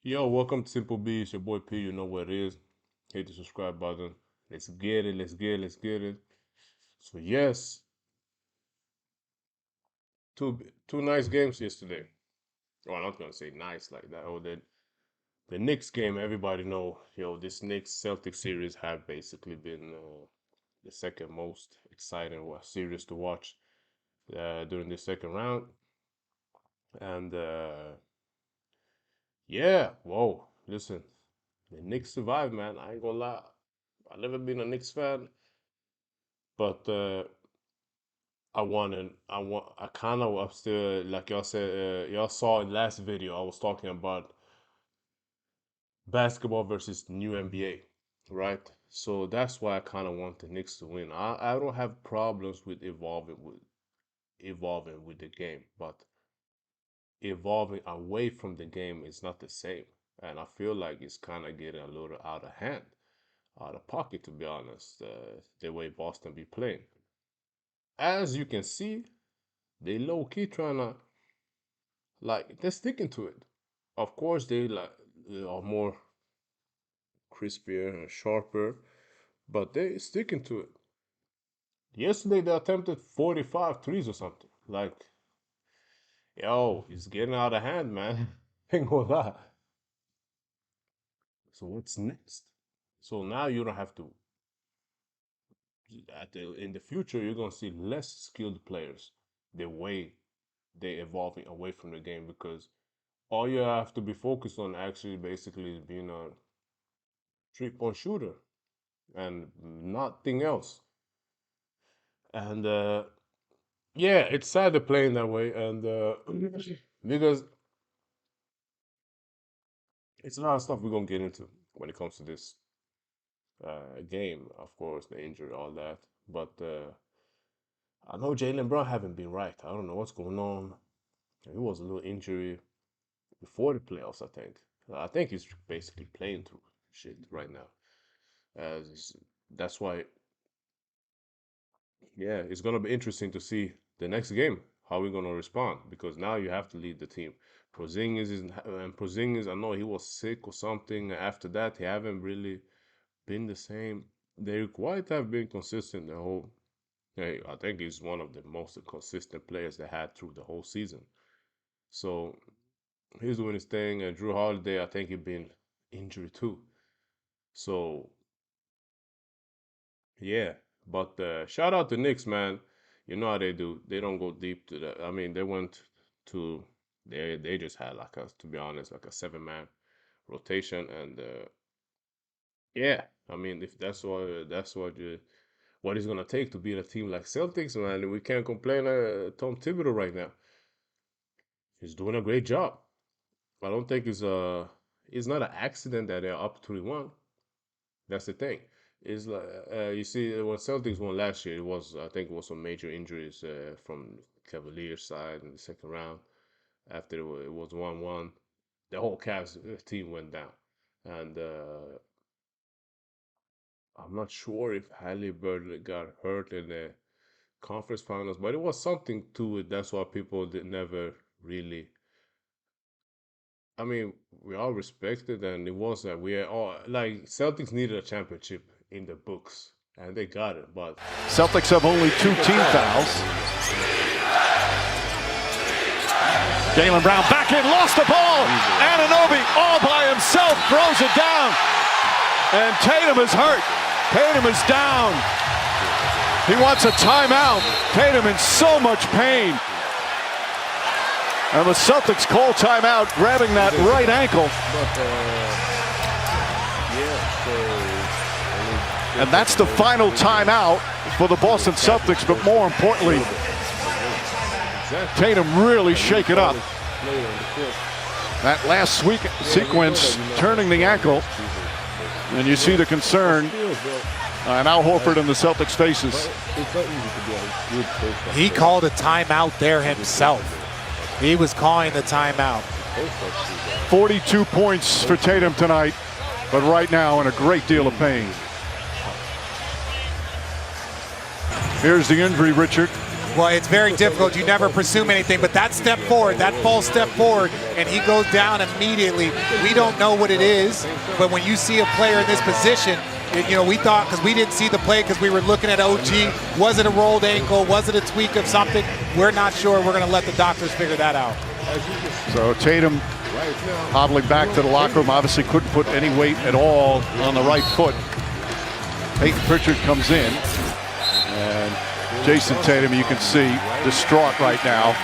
Yo, welcome to Simple B. It's your boy P. You know what it is. Hit the subscribe button. Let's get it. Let's get it. Let's get it. So yes, two nice games yesterday. Well, I'm not gonna say nice like that. Oh, the Knicks game. Everybody know. This Knicks Celtics series have basically been the second most exciting series to watch during the second round. And yeah, whoa. Listen, the Knicks survived, man. I ain't gonna lie. I've never been a Knicks fan. But I kind of up still like y'all said, y'all saw in last video. I was talking about basketball versus new NBA, right? So that's why I kind of want the Knicks to win. I don't have problems with evolving with the game, but evolving away from the game is not the same. And I feel like it's kind of getting a little out of hand, out of pocket, to be honest. The way Boston be playing, as you can see, they low key trying to like they're sticking to it. Of course, they are more crispier and sharper, but they sticking to it. Yesterday they attempted 45 threes or something. Like, yo, it's getting out of hand, man. Ain't gonna lie. So what's next? So now you don't have to. In the future, you're gonna see less skilled players. The way they evolving away from the game because all you have to be focused on actually basically is being a 3-point shooter and nothing else. And yeah, it's sad they're playing that way, and because it's a lot of stuff we're gonna get into when it comes to this game. Of course, the injury, all that, but I know Jaylen Brown haven't been right. I don't know what's going on. He was a little injury before the playoffs, I think. I think he's basically playing through shit right now. That's why, yeah, it's gonna be interesting to see the next game how we're gonna respond because now you have to lead the team. Porzingis, I know he was sick or something. After that, he haven't really been the same. They quite have been consistent the whole. Hey, I think he's one of the most consistent players they had through the whole season. So he's doing his thing, and Drew Holiday, I think he been injured too. So yeah, but shout out to Knicks, man. You know how they do. They don't go deep to the. I mean, they went to. They just had like a, to be honest, like a 7-man rotation, and yeah, I mean, if what it's gonna take to beat a team like Celtics, man, we can't complain. Tom Thibodeau right now, he's doing a great job. I don't think it's not an accident that they're up 3-1. That's the thing. Is like you see when Celtics won last year, it was I think it was some major injuries from Cavaliers side in the second round. After it was 1-1, the whole Cavs team went down, and I'm not sure if Halliburton got hurt in the conference finals, but it was something to it. That's why people did never really. I mean, we all respected, and it was that we all like Celtics needed a championship in the books, and they got it. But Celtics have only 2 team fouls. Jaylen Brown back in, lost the ball. Anunoby all by himself throws it down, and Tatum is hurt. Tatum is down. He wants a timeout. Tatum in so much pain. And the Celtics call timeout, grabbing that right ankle. And that's the final timeout for the Boston Celtics, but more importantly, Tatum really shake it up. That last sequence, turning the ankle, and you see the concern on Al Horford and the Celtics' faces. He called a timeout there himself. He was calling the timeout. 42 points for Tatum tonight, but right now in a great deal of pain. Here's the injury, Richard. Well, it's very difficult. You never presume anything, but that step forward, that false step forward, and he goes down immediately. We don't know what it is, but when you see a player in this position, we thought, because we didn't see the play because we were looking at OG, was it a rolled ankle? Was it a tweak of something? We're not sure. We're going to let the doctors figure that out. So Tatum hobbling back to the locker room, obviously couldn't put any weight at all on the right foot. Peyton Pritchard comes in, and Jayson Tatum, you can see, distraught right now.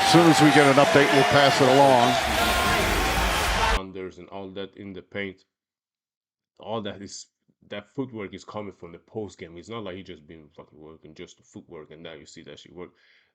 As soon as we get an update, we'll pass it along. And all that in the paint, all that footwork is coming from the post game. It's not like he just been fucking working just the footwork and now you see that shit work.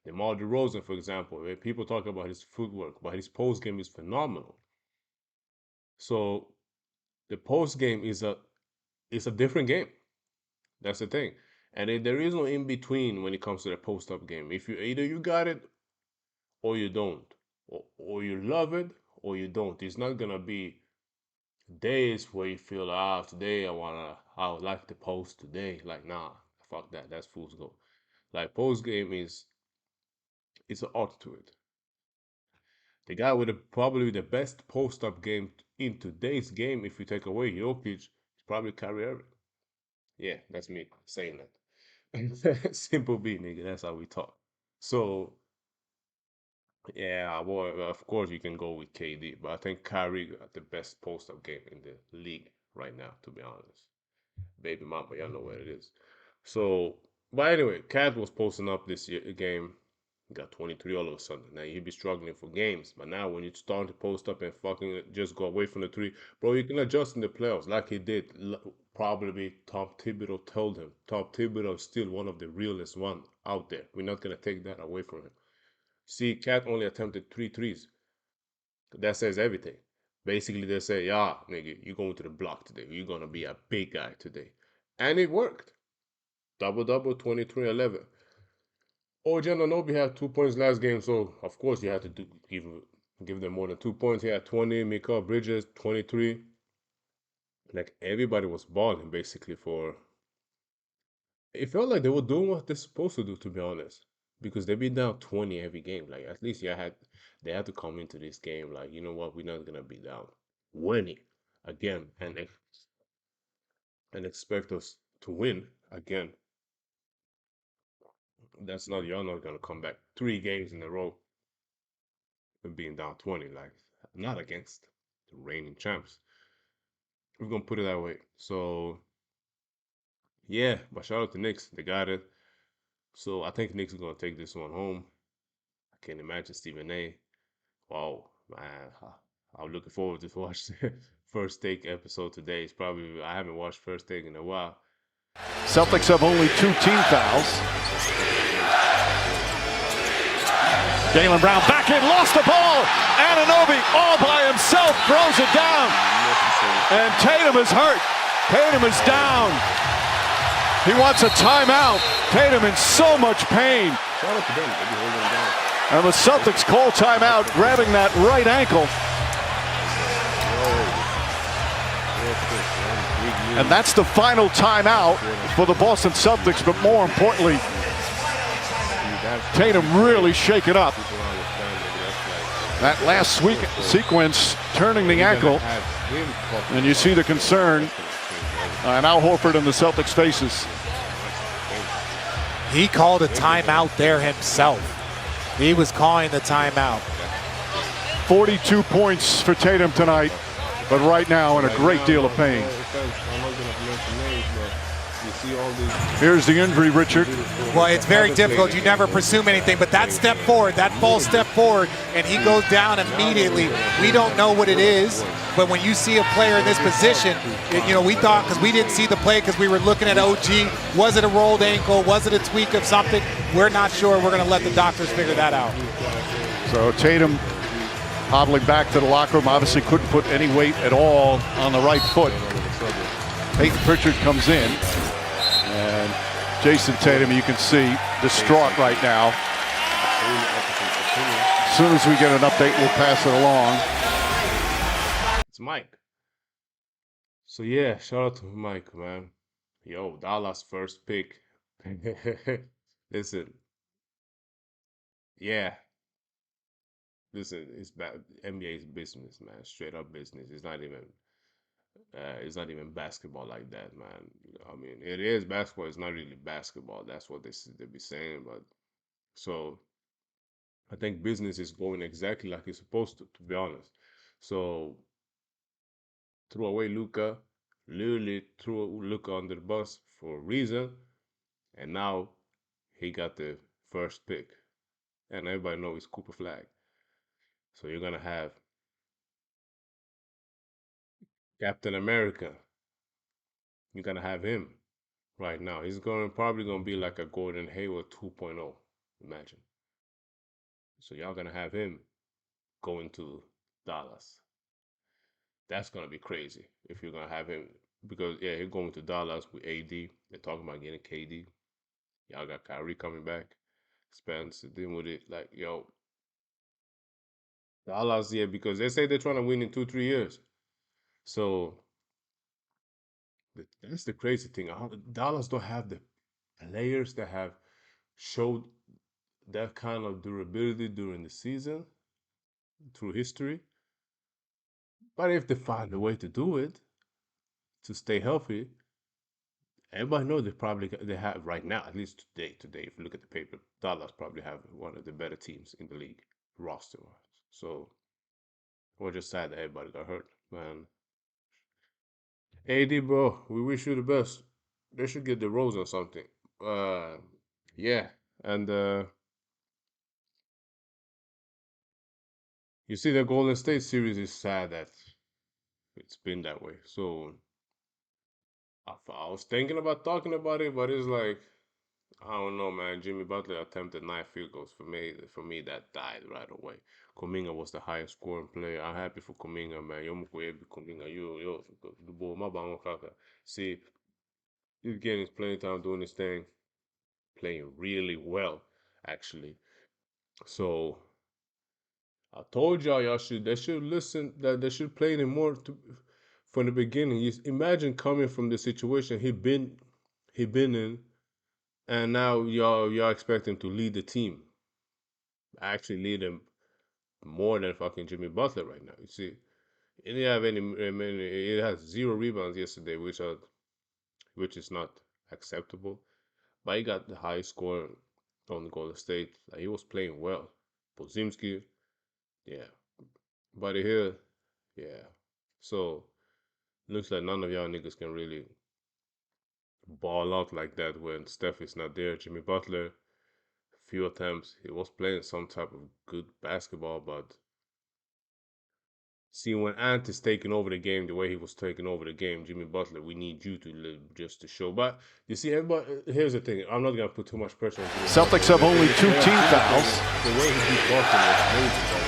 DeMar DeRozan, for example, people talk about his footwork, but his post game is phenomenal. So the post game is a different game. That's the thing. And there is no in between when it comes to the post up game. If either you got it or you don't, or you love it or you don't. It's not gonna be days where you feel, today I would like to post today. Like, nah, fuck that. That's fool's gold. Like, post game it's an art to it. The guy with probably the best post up game in today's game, if you take away Jokic, is probably Kyrie Irving. Yeah, that's me saying that. Simple B, nigga. That's how we talk. So, yeah, well, of course you can go with KD, but I think Kyrie got the best post-up game in the league right now, to be honest. Baby mama, y'all know what it is. So, but anyway, Cat was posting up this game, got 23 all of a sudden. Now he'd be struggling for games, but now when you start to post up and fucking just go away from the three, bro, you can adjust in the playoffs like he did. Probably Tom Thibodeau told him. Tom Thibodeau is still one of the realest one out there. We're not gonna take that away from him. See, Cat only attempted 3 threes. That says everything. Basically, they say, yeah, nigga, you're going to the block today. You're going to be a big guy today. And it worked. Double-double, 23-11. OG Anunoby had 2 points last game, so of course you had to give them more than 2 points. He had 20. Mikal Bridges, 23. Like, everybody was balling, basically, for... It felt like they were doing what they're supposed to do, to be honest. Because they've been down 20 every game. Like, at least they had to come into this game like, you know what, we're not gonna be down 20 again and expect us to win again. You're not gonna come back 3 games in a row and being down 20. Like, not against the reigning champs. We're gonna put it that way. So yeah, but shout out to Knicks. They got it. So I think Knicks is gonna take this one home. I can't imagine Stephen A. Wow, man, I'm looking forward to watch the First Take episode today. I haven't watched First Take in a while. Celtics have only 2 team fouls. Jaylen Brown back in, lost the ball. Anunoby all by himself throws it down. And Tatum is hurt. Tatum is down. He wants a timeout. Tatum in so much pain. Shout out to them. They be holding him down. And the Celtics call timeout, grabbing that right ankle. And that's the final timeout for the Boston Celtics, but more importantly, Tatum really shaken up. That last sequence, turning the ankle, and you see the concern on Al Horford and the Celtics' faces. He called a timeout there himself. He was calling the timeout. 42 points for Tatum tonight, but right now in a great deal of pain. Here's the injury, Richard. Well, it's very difficult. You never presume anything, but that step forward, that false step forward, and he goes down immediately. We don't know what it is, but when you see a player in this position, we thought, because we didn't see the play because we were looking at OG, was it a rolled ankle? Was it a tweak of something? We're not sure. We're going to let the doctors figure that out. So Tatum hobbling back to the locker room, obviously couldn't put any weight at all on the right foot. Peyton Pritchard comes in, and Jayson Tatum, you can see, distraught right now. As soon as we get an update, we'll pass it along. It's Mike. So yeah, shout out to Mike, man. Yo, Dallas first pick. Listen, yeah. Listen, it's bad. NBA is business, man. Straight up business. It's not even basketball like that, man. I mean, it is basketball. It's not really basketball. That's what they be saying. But so I think business is going exactly like it's supposed to be honest. So threw away Luca, literally threw Luca under the bus for a reason, and now he got the first pick, and everybody knows it's Cooper Flag. So you're gonna have Captain America. You're gonna have him right now. He's going probably gonna be like a Gordon Hayward 2.0. Imagine. So y'all gonna have him going to Dallas. That's gonna be crazy if you're gonna have him because yeah, he's going to Dallas with AD. They're talking about getting KD. Y'all got Kyrie coming back. Spence dealing with it like yo. Dallas, yeah, because they say they're trying to win in 2, 3 years. So that's the crazy thing. Dallas don't have the players that have showed that kind of durability during the season through history. But if they find a way to do it, to stay healthy, everybody knows they have right now, at least today, if you look at the paper, Dallas probably have one of the better teams in the league roster wise. So we're just sad that everybody got hurt, man. AD, bro, we wish you the best. They should get the rose or something. Yeah, and you see the Golden State series is sad that it's been that way. So I was thinking about talking about it, but it's like I don't know, man. Jimmy Butler attempted 9 field goals. For me, that died right away. Kuminga was the highest scoring player. I'm happy for Kuminga, man. Yo mukwebi Kuminga. Yo, dubo mabango kaka. See, he's getting his playing time, doing his thing, playing really well, actually. So I told y'all they should listen that they should play him more from the beginning. Imagine coming from the situation he been in, and now y'all expect him to lead the team. Actually lead him more than fucking Jimmy Butler right now. You see, he didn't have any. It has 0 rebounds yesterday, which is not acceptable. But he got the highest score on Golden State. Like, he was playing well. Podzimski, yeah. Buddy Hill, yeah. So looks like none of y'all niggas can really ball out like that when Steph is not there. Jimmy Butler, few attempts, he was playing some type of good basketball, but see when Ant is taking over the game the way he was taking over the game, Jimmy Butler, we need you to live just to show. But you see, everybody. Here's the thing. I'm not gonna put too much pressure on Jimmy Celtics have only 2 team fouls. The way he keeps Boston was amazing.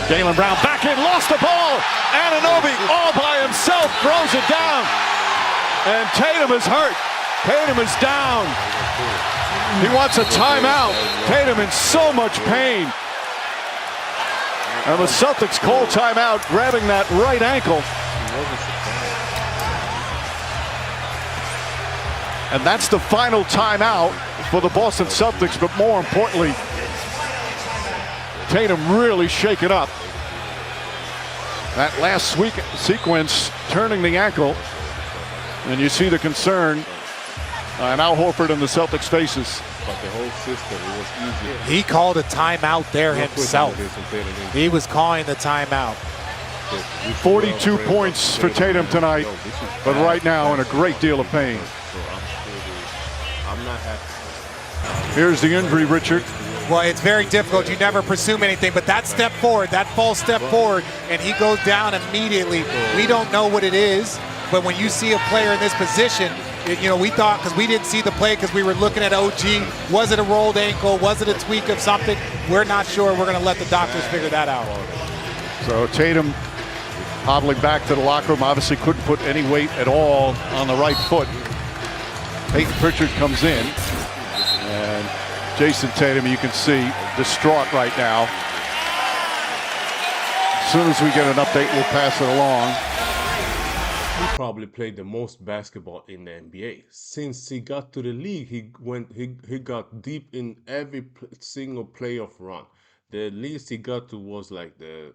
Jaylen Brown back in, lost the ball. Anunoby all by himself throws it down. And Tatum is hurt. Tatum is down. He wants a timeout. Tatum in so much pain. And the Celtics call timeout, grabbing that right ankle. And that's the final timeout for the Boston Celtics, but more importantly, Tatum really shaken up. That last sequence, turning the ankle, and you see the concern on Al Horford and the Celtics' faces. But the whole system, it was easy. He called a timeout there himself. He was calling the timeout. 42 points for Tatum tonight, but right now in a great deal of pain. I'm not happy. Here's the injury, Richard. Well, it's very difficult. You never presume anything, but that step forward, that false step forward, and he goes down immediately. We don't know what it is, but when you see a player in this position, we thought, because we didn't see the play because we were looking at OG, was it a rolled ankle? Was it a tweak of something? We're not sure. We're going to let the doctors figure that out. So Tatum hobbling back to the locker room, obviously couldn't put any weight at all on the right foot. Peyton Pritchard comes in, and Jayson Tatum, you can see, distraught right now. As soon as we get an update, we'll pass it along. he probably played the most basketball in the NBA. Since he got to the league, he got deep in every single playoff run. The least he got to was like the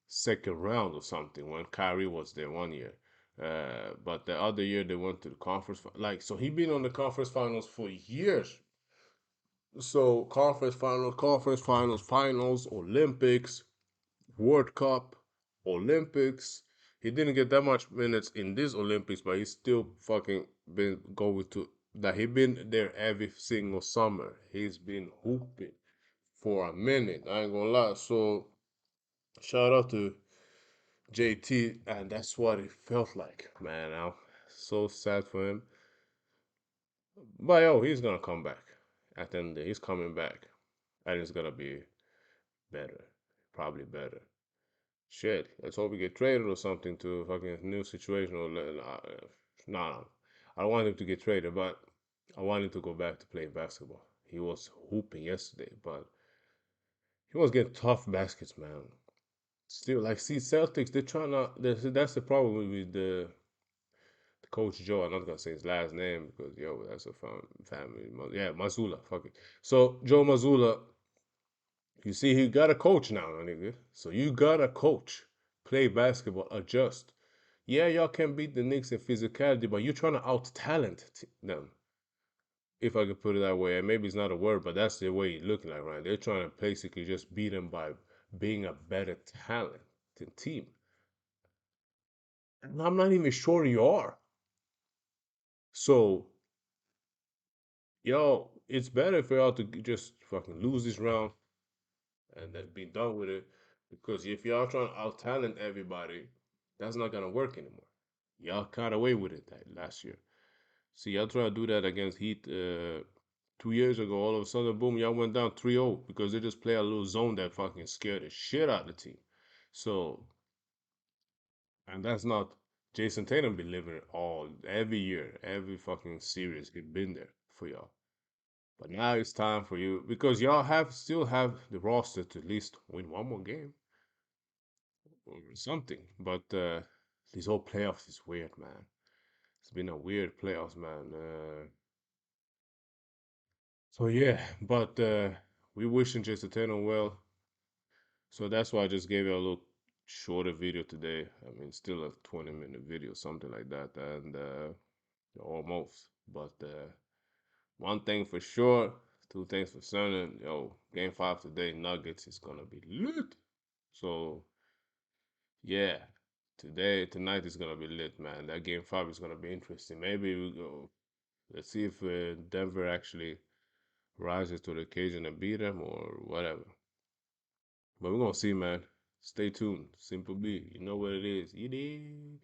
second round or something when Kyrie was there one year. But the other year they went to the conference. Like, so he been on the conference finals for years. So conference finals, finals, Olympics, World Cup, Olympics. He didn't get that much minutes in this Olympics, but he's still fucking been going to that. He been there every single summer. He's been hooping for a minute. I ain't gonna lie. So shout out to JT, and that's what it felt like, man. I'm so sad for him. But yo, he's gonna come back. At the end of the day, he's coming back. And it's gonna be better. Probably better. Shit, let's hope we get traded or something to a fucking new situation. Or nah, I don't want him to get traded, but I want him to go back to playing basketball. He was hooping yesterday, but he was getting tough baskets, man. Still, like, see, Celtics, they're trying to. That's the problem with the coach Joe. I'm not gonna say his last name because yo, that's a family. Yeah, Mazzulla. Fuck it. So Joe Mazzulla, you see, he got a coach now, nigga. So you got a coach. Play basketball, adjust. Yeah, y'all can beat the Knicks in physicality, but you're trying to out talent them, if I could put it that way. And maybe it's not a word, but that's the way it's looking like, right? They're trying to basically just beat them by being a better talent team. And I'm not even sure you are. So, yo, it's better for y'all to just fucking lose this round and then be done with it. Because if y'all trying to out talent everybody, that's not gonna work anymore. Y'all got away with it that last year. See, y'all try to do that against Heat 2 years ago. All of a sudden, boom, y'all went down 3-0 because they just play a little zone that fucking scared the shit out of the team. So, and that's not Jayson Tatum been living it all every year, every fucking series. He been there for y'all. But now it's time for you because y'all have still have the roster to at least win one more game or something. But this whole playoffs is weird, man. It's been a weird playoffs, man. So yeah, but we wishing Jayson Tatum well. So that's why I just gave you a little shorter video today. I mean, still a 20-minute video, something like that, and almost. But one thing for sure, two things for certain. Yo, Game 5 today, Nuggets is gonna be lit. So yeah, tonight is gonna be lit, man. That Game 5 is gonna be interesting. Maybe we go. Let's see if Denver actually rises to the occasion and beat them or whatever. But we're gonna see, man. Stay tuned. Simple B. You know what it is. You did.